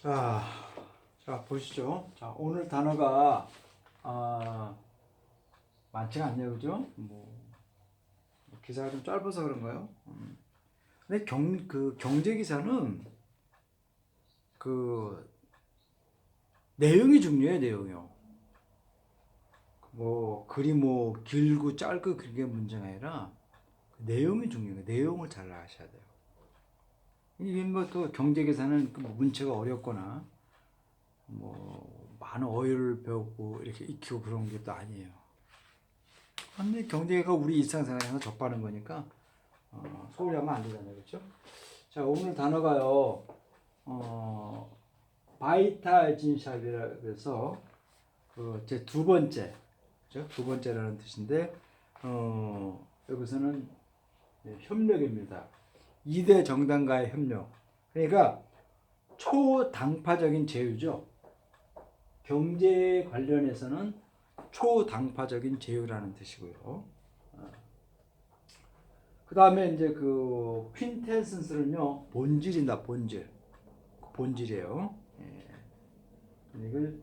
자, 보시죠. 자, 오늘 단어가 많지가 않네요, 그죠? 기사가 좀 짧아서 그런가요? 근데 경제 기사는 그 내용이 중요해요, 내용이요. 글이 길고 짧고 그게 문제가 아니라 내용이 중요해요. 내용을 잘 아셔야 돼요. 이게 또 경제 기사는 문체가 어렵거나 많은 어휘를 배우고 이렇게 익히고 그런 게 또 아니에요. 근데 경제가 우리 일상생활에 접하는 거니까 소홀히 하면 안 되잖아요, 그렇죠? 자, 오늘 단어가요, 바이탈 진샵이라 그래서 제 두 번째, 그죠? 두 번째라는 뜻인데 여기서는 협력입니다. 2대 정당과의 협력. 그러니까 초당파적인 제휴죠. 경제 관련해서는 초당파적인 제휴라는 뜻이고요. 그 다음에 이제 퀸테센스는요, 본질이다, 본질이에요. 예. 이걸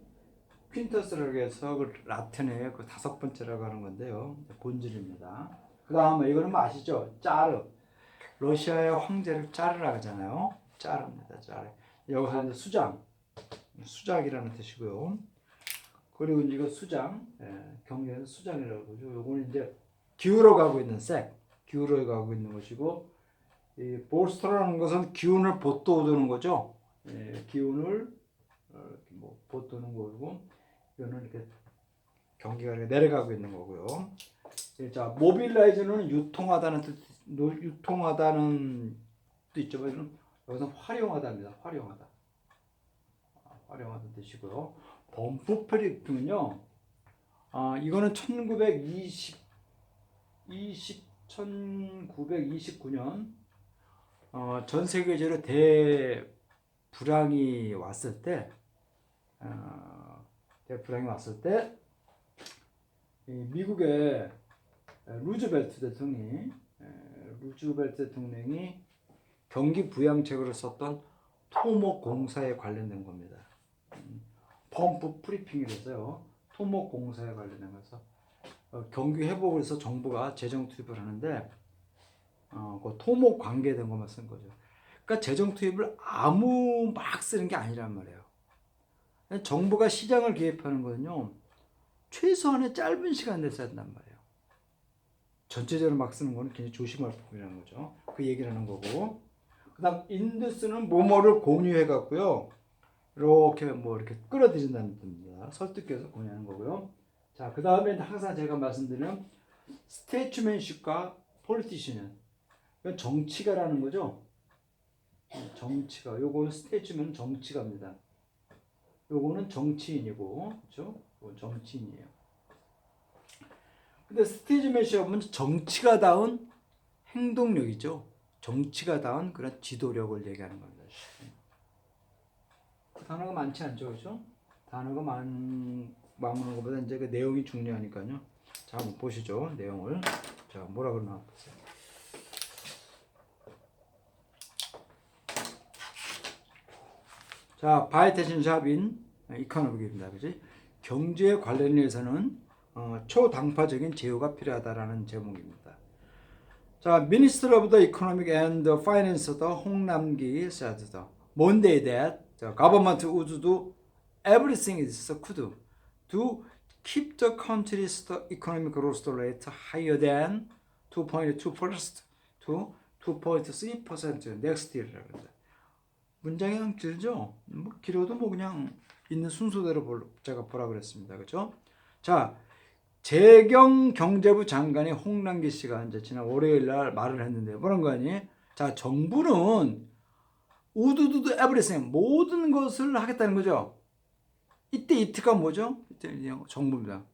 퀸터스라고 해서 라틴의 다섯 번째라고 하는 건데요. 본질입니다. 그 다음에 이거는 아시죠? 짜르. 러시아의 황제를 짜르라고 하잖아요. 짜르입니다, 짜르. 여기서 이제 수작이라는 뜻이고요. 그리고 이거 수장, 경계에서 수장이라고 그러죠. 요거는 이제 기울어 가고 있는 기울어 가고 있는 것이고, 이 볼스터라는 것은 기운을 돋도는 거죠. 기운을 돋도는 거고, 이거는 이렇게 경계가 내려가고 있는 거고요. 자, 모빌라이즈는 유통하다는 뜻 있죠. 여기서 활용하다입니다. 활용하다는 뜻이고요. 범프 프리핑은요, 이거는 1929년 전 세계적으로 대불황이 왔을 때, 미국의 루즈벨트 대통령이 경기 부양책으로 썼던 토목 공사에 관련된 겁니다. 펌프 프리핑이라서요. 토목 공사에 관련된 거서 경기 회복을 해서 정부가 재정 투입을 하는데 그 토목 관계된 것만 쓴 거죠. 그러니까 재정 투입을 아무 막 쓰는 게 아니란 말이에요. 정부가 시장을 개입하는 거는요, 최소한의 짧은 시간 내에 써야 된단 말이에요. 전체적으로 막 쓰는 거는 굉장히 조심할 부분이라는 거죠. 그 얘기를 하는 거고. 그 다음 인두스는 뭐뭐를 공유해 갖고요, 이렇게 끌어들인다는 뜻입니다. 설득해서 공유하는 거고요. 자, 그 다음에 항상 제가 말씀드리는 스테이츠맨십과 폴리티시는, 이건 정치가라는 거죠. 정치가, 요거는 스테이츠맨은 정치가입니다. 요거는 정치인이고, 그렇죠? 요건 정치인이에요. 근데 스테이츠맨십은 정치가다운 행동력이죠. 정치가다운 그런 지도력을 얘기하는 겁니다. 단어가 많지 않죠, 그렇죠? 단어가 많은 것보다 이제 그 내용이 중요하니까요. 자, 한번 보시죠, 내용을. 자, 뭐라 그러나 보세요. 자, 바이테신 샵인 이코노믹입니다, 그지? 경제에 관련해서는 초당파적인 제휴가 필요하다라는 제목입니다. 자, Minister of the Economic and Finance, 홍남기 said Monday that the government would do everything it could to keep the country's economic growth rate higher than 2.2% to 2.3% next year라고 합니다. 문장이 길죠? 길어도 그냥 있는 순서대로 제가 보라 그랬습니다. 그렇죠? 자, 재경 경제부 장관이 홍남기 씨가 이제 지난 월요일 날 말을 했는데 뭐란 거 아니? 자, 정부는 우두두두 에브리싱 모든 것을 하겠다는 거죠. 이때 이트가 뭐죠? 이때 정부입니다.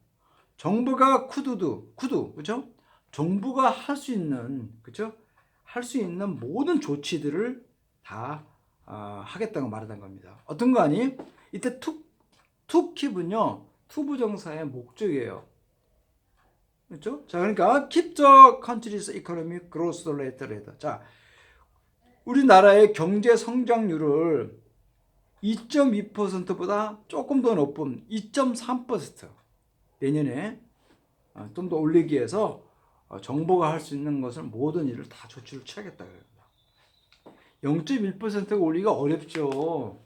정부가 쿠두 그죠? 정부가 할 수 있는, 그죠? 할 수 있는 모든 조치들을 다 하겠다고 말하는 겁니다. 어떤 거 아니? 이때 투킵은요, 투부정사의 목적이에요. 그렇죠? 자, 그러니까 keep the country's economic growth rate. 자, 우리나라의 경제 성장률을 2.2%보다 조금 더 높은 2.3% 내년에 좀 더 올리기 위해서 정부가 할 수 있는 것을 모든 일을 다 조치를 취하겠다 그래요. 0.1%가 올리기가 어렵죠.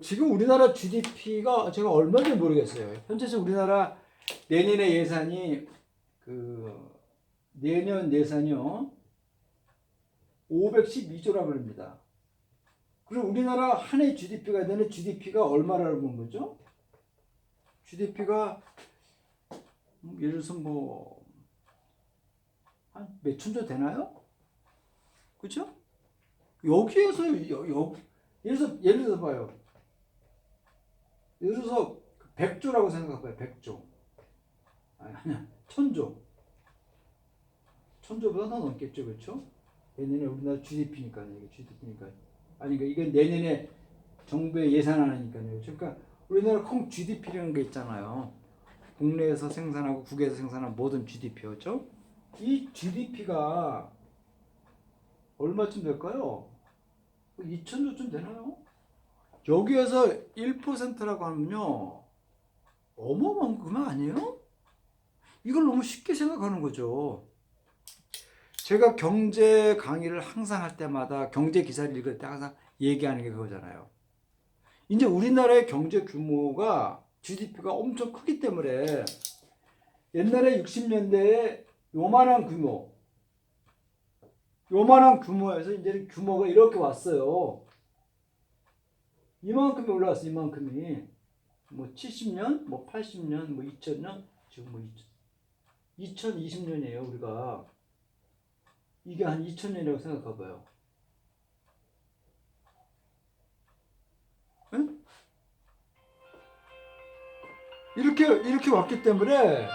지금 우리나라 GDP가 제가 얼마인지 모르겠어요. 현재 우리나라 내년의 예산이 내년 예산이요 512조라고 합니다. 그리고 우리나라 한 해 GDP가 되는 GDP가 얼마라고 보는 거죠? GDP가 예를 들어서 뭐 한 몇천조 되나요? 그렇죠? 여기에서 예를 들어서 봐요. 예를 들어서 100조라고 생각해봐요. 100조. 아니야. 1000조. 1000조보다 더 넘겠죠. 그렇죠? 내년에 우리나라 GDP니까요. 이게 GDP니까. 아니 그러니까 이건 내년에 정부의 예산안이니까요. 그러니까 우리나라 콩 GDP라는 게 있잖아요. 국내에서 생산하고 국외에서 생산하는 모든 GDP. 그렇죠? 이 GDP가 얼마쯤 될까요? 2000조쯤 되나요? 여기에서 1%라고 하면요 어마어마한 금액 아니에요? 이걸 너무 쉽게 생각하는 거죠. 제가 경제 강의를 항상 할 때마다 경제 기사를 읽을 때 항상 얘기하는 게 그거잖아요. 이제 우리나라의 경제 규모가 GDP가 엄청 크기 때문에 옛날에 60년대에 요만한 규모에서 이제 규모가 이렇게 왔어요. 이만큼이 올라왔어. 이만큼이 뭐 70년, 뭐 80년, 뭐 2000년, 지금 뭐 2020년이에요. 우리가 이게 한 2000년이라고 생각해봐요. 응? 이렇게 왔기 때문에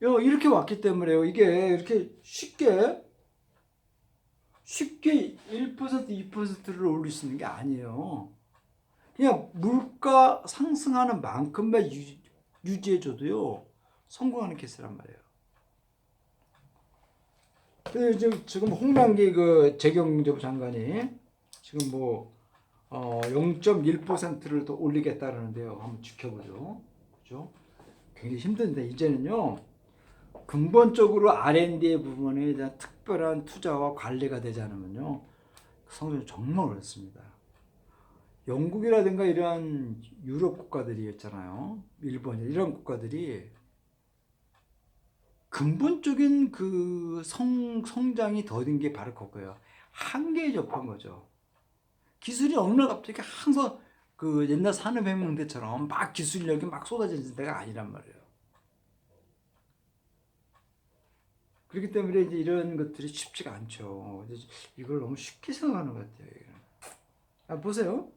이렇게 왔기 때문에요. 이게 이렇게 쉽게 1%, 2%를 올릴 수 있는 게 아니에요. 그냥 물가 상승하는 만큼만 유지해줘도요 성공하는 케이스란 말이에요. 근데 지금 홍남기 재경제부 장관이 지금 뭐 0.1%를 더 올리겠다는데요. 한번 지켜보죠. 그죠? 굉장히 힘든데 이제는요 근본적으로 R&D 부분에 대한 특별한 투자와 관리가 되지 않으면요 성장이 정말 어렵습니다. 영국이라든가 이런 유럽 국가들이 있잖아요. 일본 이런 국가들이 근본적인 성장이 더딘 게 바로 그거예요. 한계에 접한 거죠. 기술이 어느 날 갑자기 항상 옛날 산업혁명 때처럼 막 기술력이 막 쏟아지는 데가 아니란 말이에요. 그렇기 때문에 이제 이런 것들이 쉽지가 않죠. 이걸 너무 쉽게 생각하는 것 같아요. 보세요.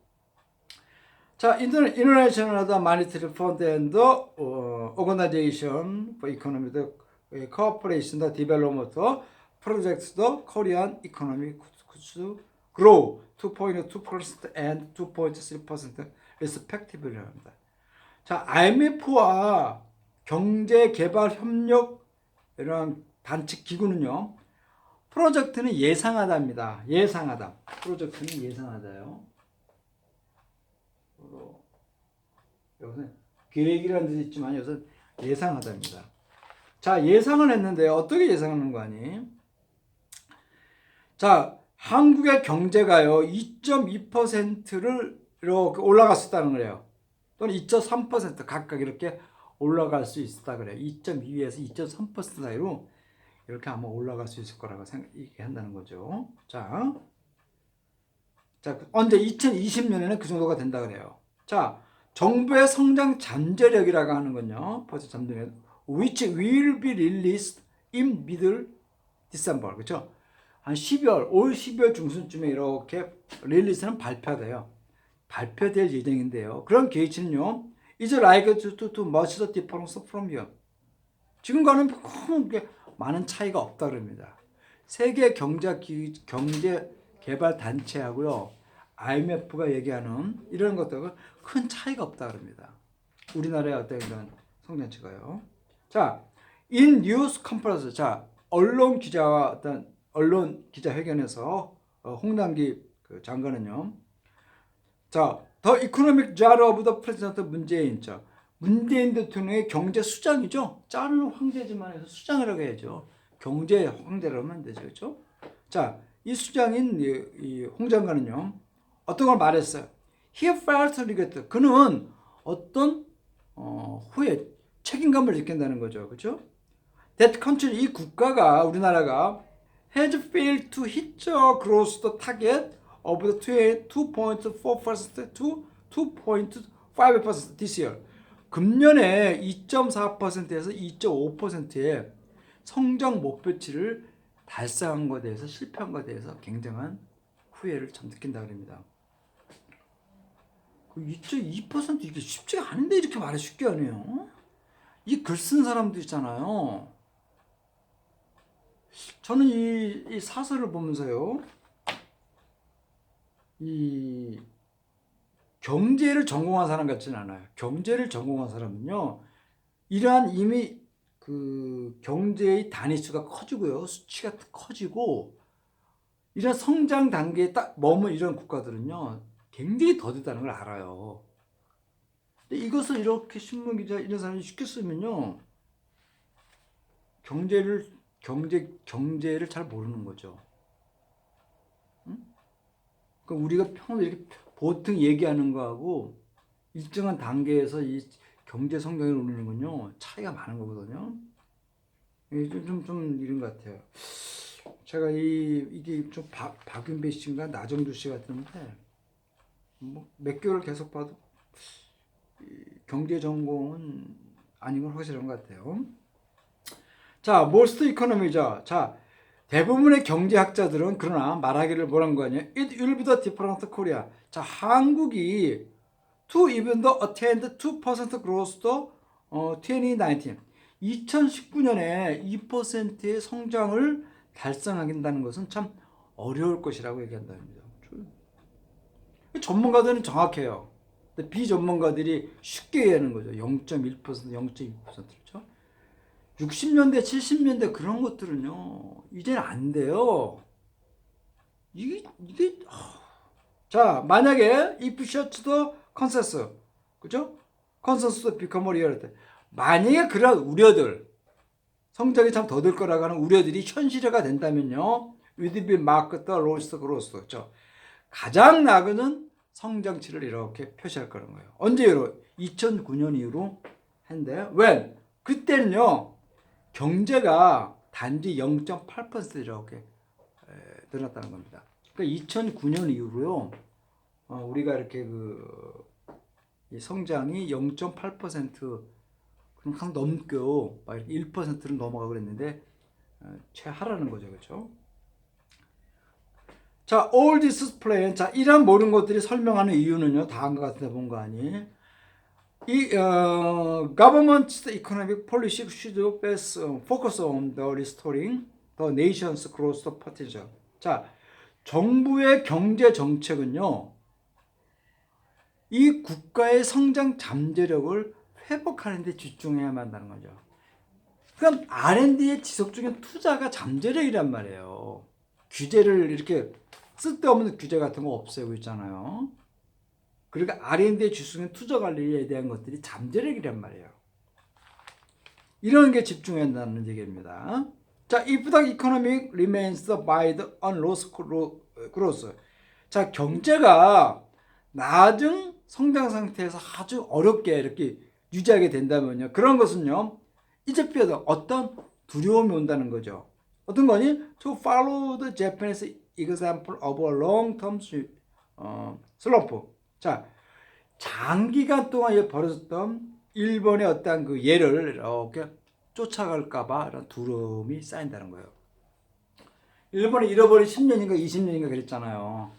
자, International Monetary Fund and Organization for Economic Cooperation Development Projects the Korean economy could grow 2.2% and 2.3% respectively 합니다. 자, IMF와 경제개발협력 이런 단체 기구는요. 프로젝트는 예상하다입니다. 예상하다. 프로젝트는 예상하다요. 여기서 계획이라는 뜻이 있지만 여기서 예상하다입니다. 자, 예상을 했는데 어떻게 예상하는 거 아니? 자, 한국의 경제가요 2.2%를 이렇게 올라갈 수 있다는 거예요. 또는 2.3% 각각 이렇게 올라갈 수 있다 그래요. 2.2에서 2.3% 사이로 이렇게 아마 올라갈 수 있을 거라고 얘기한다는 거죠. 자, 언제 2020년에는 그 정도가 된다 그래요. 자, 정부의 성장 잠재력이라고 하는 건요. 벌써 잠재력, which will be released in middle December, 그렇죠? 한 12월, 올 12월 중순쯤에 이렇게 릴리스는 발표될 예정인데요. 그런 계획치는요. is likely to much the difference from you. 지금과는 많은 차이가 없다 그럽니다. 세계 경제 개발 단체하고요. IMF가 얘기하는 이런 것들과 큰 차이가 없다 그럽니다. 우리나라의 어떤 이런 성장치가요. 자, in news conference. 자, 언론 기자와 어떤 언론 기자회견에서 홍남기 그 장관은요. 자, 더 이코노믹 잘 오브 더 프레지던트 문재인. 자, 문재인 대통령의 경제 수장이죠. 짤은 황제지만 해서 수장이라고 해야죠. 경제 황제라고 하면 되죠. 그렇죠? 자, 이 수장인 이 홍 장관은요. 어떤 걸 말했어요. He felt regret. 그는 어떤 후회, 책임감을 느낀다는 거죠. 그렇죠? That country, 이 국가가, 우리나라가 has failed to hit the growth target of the 2.4% to 2.5% this year. 금년에 2.4%에서 2.5%의 성장 목표치를 달성한 것에 대해서 실패한 것에 대해서 굉장한 후회를 참 느낀다 그럽니다. 2.2% 이게 쉽지가 않은데 이렇게 말을 쉽게 하네요. 이 글 쓴 사람도 있잖아요. 저는 이 사설을 보면서요, 이 경제를 전공한 사람 같지는 않아요. 경제를 전공한 사람은요, 이러한 이미 그 경제의 단위수가 커지고요, 수치가 커지고, 이런 성장 단계에 딱 머문 이런 국가들은요, 굉장히 더디다는 걸 알아요. 근데 이것을 이렇게 신문 기자 이런 사람이 쉽게 쓰면요, 경제를 잘 모르는 거죠. 응? 그러니까 우리가 평소에 이렇게 보통 얘기하는 거하고 일정한 단계에서 이 경제 성장을 오르는 건요 차이가 많은 거거든요. 좀 이런 것 같아요. 제가 이게 좀 박윤배 씨인가 나정주 씨 같은데 뭐 몇 개월 계속 봐도 경제 전공은 아닌 건 확실한 것 같아요. 자, most economy죠. 자, 대부분의 경제학자들은 그러나 말하기를 뭐란 거 아니에요? It will be the different Korea. 자, 한국이 to even the attain 2% growth to 2019. 2019년에 2%의 성장을 달성하긴다는 것은 참 어려울 것이라고 얘기한답니다. 전문가들은 정확해요. 근데 비전문가들이 쉽게 얘기하는 거죠. 0.1%, 0.2%죠. 60년대, 70년대 그런 것들은요, 이제는 안 돼요. 이게, 자, 만약에 if short the consensus, 그죠? consensus become reality. 만약에 그런 우려들, 성장이 참 더딜 거라고 하는 우려들이 현실화가 된다면요, with be marked the lowest growth, 그죠? 가장 나그는 성장치를 이렇게 표시할 거는 거예요. 언제로? 2009년 이후로 한데, when? 그때는요, 경제가 단지 0.8% 이렇게 늘었다는 겁니다. 그러니까 2009년 이후로요, 우리가 이렇게 성장이 0.8% 항상 넘고 막 이렇게 1%를 넘어가고 그랬는데 최하라는 거죠, 그렇죠? 자, all this plan, 자, 이런 모든 것들이 설명하는 이유는요, 다음과 같은데 본 거 아니? 이 government's economic policy should best focus on the restoring the nation's growth potential. 자, 정부의 경제 정책은요, 이 국가의 성장 잠재력을 회복하는 데 집중해야만 한다는 거죠. 그럼 R&D의 지속적인 투자가 잠재력이란 말이에요. 규제를 이렇게 쓸데없는 규제 같은 거 없애고 있잖아요. 그러니까 R&D의 지속적인 투자 관리에 대한 것들이 잠재력이란 말이에요. 이런 게 집중해야 한다는 얘기입니다. 자, if the economy remains by the unlost growth. 자, 경제가 낮은 성장 상태에서 아주 어렵게 이렇게 유지하게 된다면요. 그런 것은요. 이제 피해도 어떤 두려움이 온다는 거죠. 어떤 거니? To follow the Japanese example of a long-term slump. 자, 장기간 동안 벌어졌던 일본의 어떤 그 예를 이렇게 쫓아갈까봐 이런 두려움이 쌓인다는 거예요. 일본이 잃어버린 10년인가 20년인가 그랬잖아요.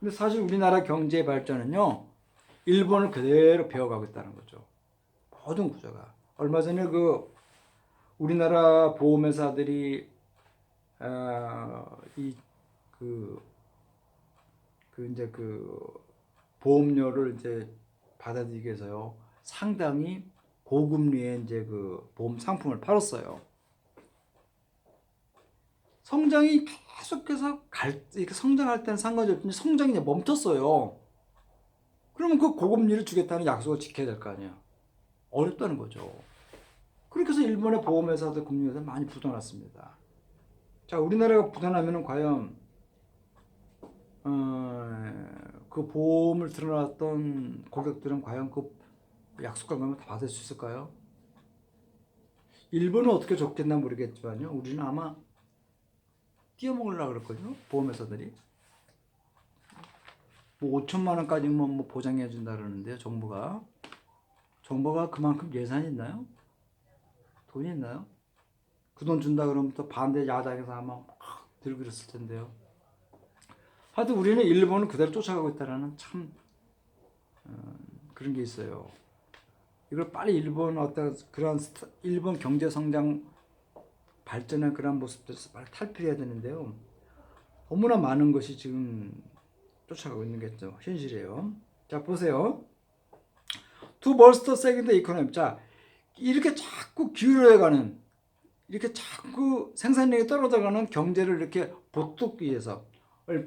근데 사실 우리나라 경제 발전은요, 일본을 그대로 배워가고 있다는 거죠. 모든 구조가. 얼마 전에 우리나라 보험회사들이 이제 보험료를 이제 받아들이기 위해서요, 상당히 고금리의 이제 보험 상품을 팔았어요. 성장이 계속해서 이렇게 성장할 때는 상관이 없는데 성장이 이제 멈췄어요. 그러면 그 고금리를 주겠다는 약속을 지켜야 될 거 아니야. 어렵다는 거죠. 그렇게 해서 일본의 보험회사들, 금융회사 많이 부도났습니다. 자, 우리나라가 부도나면은 과연 그 보험을 들어놨던 고객들은 과연 그 약속한 것만 다 받을 수 있을까요? 일본은 어떻게 적겠나 모르겠지만요. 우리는 아마 뛰어먹으려고 그랬거든요. 보험회사들이. 뭐 5천만 원까지는 뭐 보장해 준다 그러는데요. 정부가 그만큼 예산이 있나요? 돈이 있나요? 그 돈 준다 그러면 또 반대 야당에서 아마 들고 그랬을 텐데요. 하여튼 우리는 일본을 그대로 쫓아가고 있다는 참 그런 게 있어요. 이걸 빨리 일본 어떤 그런 일본 경제 성장 발전의 그런 모습들에서 빨리 탈피해야 되는데요. 너무나 많은 것이 지금 쫓아가고 있는 게 현실이에요. 자, 보세요. To bolster second economy. 자, 이렇게 자꾸 기울어가는, 이렇게 자꾸 생산력이 떨어져가는 경제를 이렇게 보듬기 위해서,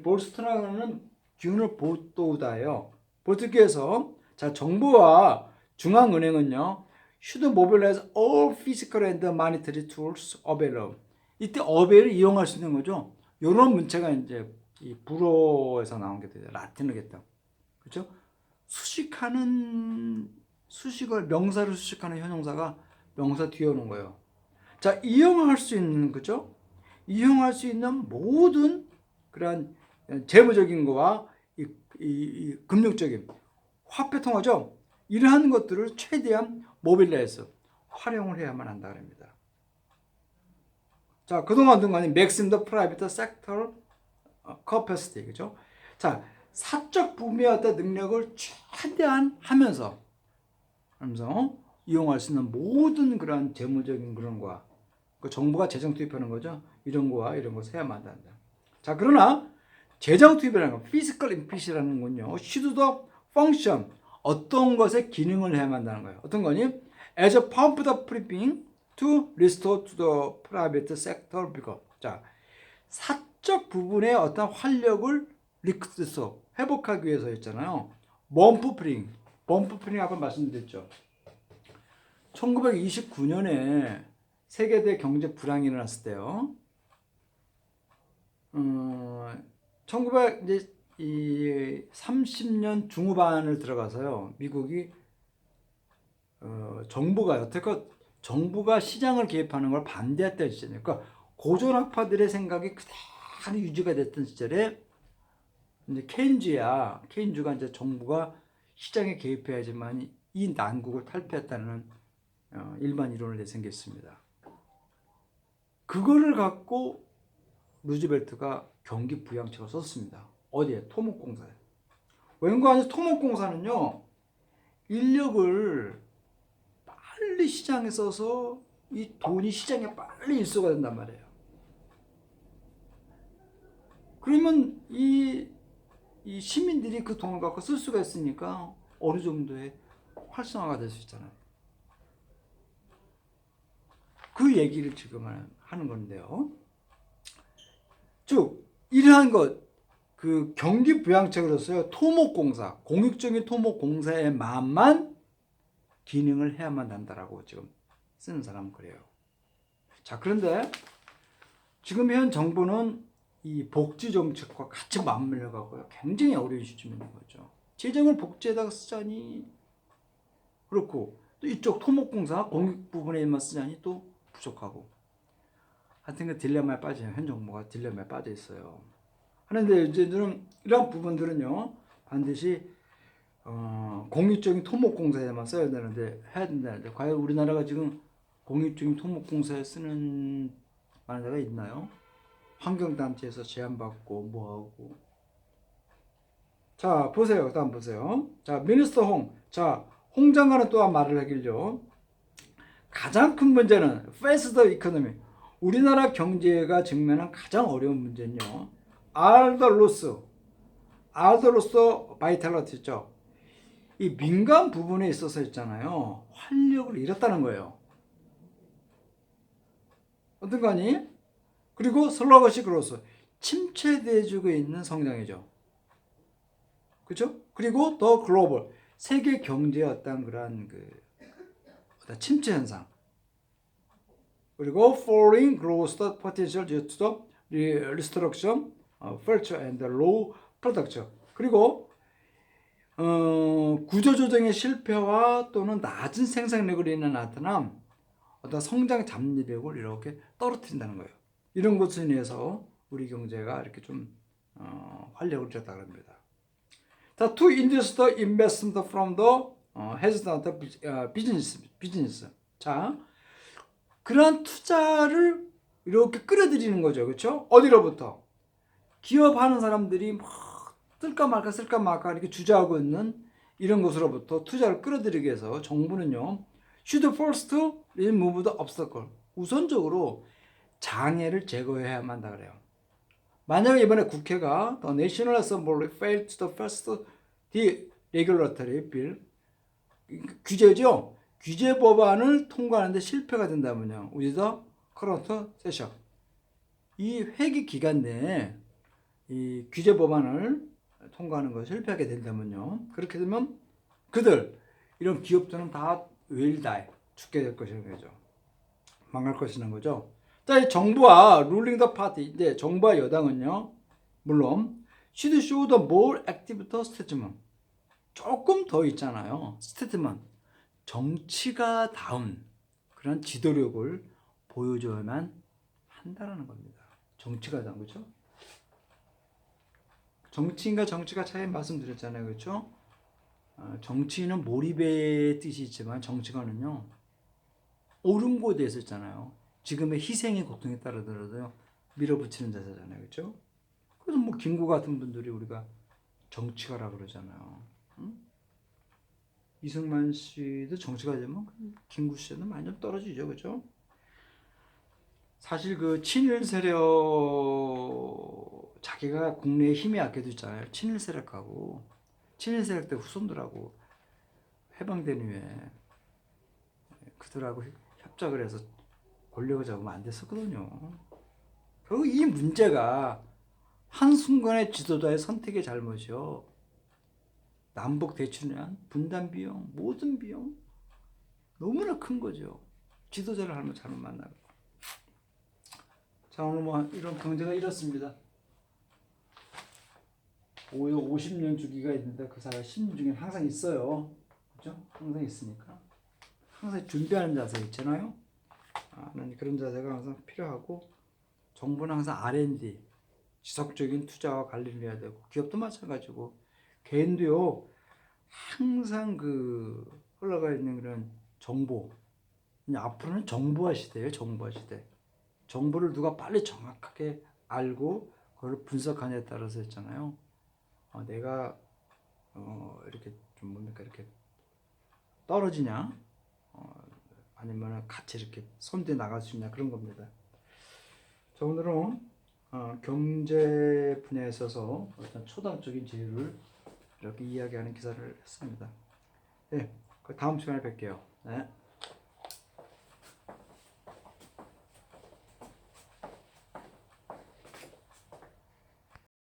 볼스터라는 기운을 보도다예요. 보듬기 위해서, 자, 정부와 중앙은행은요, should mobilize all physical and monetary tools available. 이때 avail을 이용할 수 있는 거죠. 이런 문체가 이제 이 불어에서 나온 게 돼요. 라틴어겠다. 그렇죠? 수식을 명사를 수식하는 형용사가 명사 뒤에 오는 거예요. 자, 이용할 수 있는, 그죠? 이용할 수 있는 모든 그런 재무적인 거와 이 금융적인 화폐 통화죠. 이러한 것들을 최대한 모빌라이즈 활용을 해야만 한다 그럽니다. 자, 그동안 동안에 maximum the private sector capacity, 그죠? 자, 사적 부문의 어떤 능력을 최대한 하면서 이용할 수 있는 모든 그런 재무적인 그런 거와 그 정부가 재정 투입하는 거죠. 이런 거와 이런 거 해야만 한다. 자, 그러나 재정 투입이라는 거, physical input이라는 건요, should the function, 어떤 것의 기능을 해야만 한다는 거예요. 어떤 거니? As a pump the pumping to restore to the private sector vigor. 자, 사적 부분의 어떤 활력을 리크스서 회복하기 위해서 했잖아요. 범프프링 한번 말씀드렸죠. 1929년에 세계대 경제 불황이 일어났을 때요. 1930년 중후반을 들어가서요. 미국이 정부가 여태껏 정부가 시장을 개입하는 걸 반대했던 시절이에요. 그러니까 고전학파들의 생각이 그대로 유지가 됐던 시절에 이제 케인주가 이제 정부가 시장에 개입해야지만 이 난국을 탈피했다는 일반 이론을 내세웠습니다. 그거를 갖고 루즈벨트가 경기 부양책을 썼습니다. 어디에? 토목공사에. 왠가 아니 토목공사는요, 인력을 빨리 시장에 써서 이 돈이 시장에 빨리 일소가 된단 말이에요. 그러면 이 시민들이 그 돈을 갖고 쓸 수가 있으니까 어느 정도의 활성화가 될 수 있잖아요. 그 얘기를 지금 하는 건데요. 즉 이러한 것, 그 경기 부양책으로서요, 토목공사, 공익적인 토목공사의 마음만 기능을 해야만 한다라고 지금 쓰는 사람은 그래요. 자, 그런데 지금 현 정부는 이 복지 정책과 같이 맞물려 가고요, 굉장히 어려운 시점에 있는 거죠. 재정을 복지에다가 쓰자니 그렇고, 또 이쪽 토목공사 공익 부분에만 쓰자니 또 부족하고. 하여튼 그 딜레마에 빠져요. 현 정부가 딜레마에 빠져 있어요. 하는데 이제는 이런 부분들은요, 반드시 공익적인 토목공사에만 써야 되는데, 해야 된다는데, 과연 우리나라가 지금 공익적인 토목공사에 쓰는 많은 데가 있나요? 환경단체에서 제안받고 뭐하고. 자, 보세요. 다음 보세요. 자, 미니스터 홍. 자, 홍 장관은 또한 말을 하길요. 가장 큰 문제는 face the economy. 우리나라 경제가 직면한 가장 어려운 문제는요, 알더로스 바이탈리티죠. 이 민간 부분에 있어서 있잖아요, 활력을 잃었다는 거예요. 어떤 거니? 그리고 슬러거시 그로스 침체돼지고 있는 성장이죠. 그렇죠? 그리고 더 글로벌 세계 경제의 어떤 그런 어떤 침체 현상. 그리고 falling growth potential due to the restriction, culture and low production. 그리고 구조조정의 실패와 또는 낮은 생산력으로 인해 나타난 어떤 성장 잡력을 이렇게 떨어뜨린다는 거예요. 이런 것에 인해서 우리 경제가 이렇게 좀 활력을 줬다 그럽니다. 자, to induce the investment from the hesitant business. 자, 그런 투자를 이렇게 끌어들이는 거죠. 그렇죠? 어디로부터? 기업하는 사람들이 막 쓸까 말까 이렇게 주저하고 있는 이런 곳으로부터 투자를 끌어들이기 위해서 정부는요. should first remove the obstacle. 우선적으로 장애를 제거해야만 한다 그래요. 만약에 이번에 국회가 the National Assembly failed to pass the regulatory bill 규제죠. 규제 법안을 통과하는데 실패가 된다면요. with the current session 이 회기 기간 내에 이 규제 법안을 통과하는 거 실패하게 된다면요. 그렇게 되면 이런 기업들은 다 will die 죽게 될 것이라는 거죠. 망할 것이라는 거죠. 자, 이 정부와 룰링 더 파티 이제 정부와 여당은요. 물론 should show the more active statement 조금 더 있잖아요. 스테이트먼트 정치가 다운 그런 지도력을 보여줘야만 한다라는 겁니다. 정치가 다운 거죠. 정치인과 정치가 차이 말씀드렸잖아요. 그렇죠? 정치인은 몰입의 뜻이 있지만 정치가는요. 옳은 곳에 있었잖아요. 지금의 희생의 고통에 따르더라도요. 밀어붙이는 자세잖아요. 그렇죠? 그래서 뭐 김구 같은 분들이 우리가 정치가라 그러잖아요. 응? 이승만 씨도 정치가 되면 김구 씨는 많이 좀 떨어지죠. 그렇죠? 사실 그 친일 세력 자기가 국내에 힘이 약해도 있잖아요. 친일 세력하고 친일 세력 때 후손들하고 해방된 후에 그들하고 협작을 해서 권력을 잡으면 안 됐었거든요. 그리고 이 문제가 한순간의 지도자의 선택의 잘못이요. 남북 대치를 위한 분단 비용, 모든 비용 너무나 큰 거죠. 지도자를 잘못 만나고. 자, 오늘 뭐 이런 경제가 이렇습니다. 50년 주기가 있는데 그 사이에 10년 주기는 항상 있어요. 그렇죠? 항상 있으니까. 항상 준비하는 자세 있잖아요. 그런 자세가 항상 필요하고 정부는 항상 R&D, 지속적인 투자와 관리를 해야 되고 기업도 마찬가지고 개인도요. 항상 흘러가 있는 그런 정보. 앞으로는 정보화 시대예요. 정보화 시대. 정보를 누가 빨리 정확하게 알고 그걸 분석하냐에 따라서 있잖아요. 내가 이렇게 좀 뭡니까 이렇게 떨어지냐, 아니면 같이 이렇게 손대 나갈 수 있냐 그런 겁니다. 자, 오늘은 경제 분야에 있어서 어떤 초당적인 지혜를 이렇게 이야기하는 기사를 했습니다. 네, 다음 시간에 뵐게요. 네.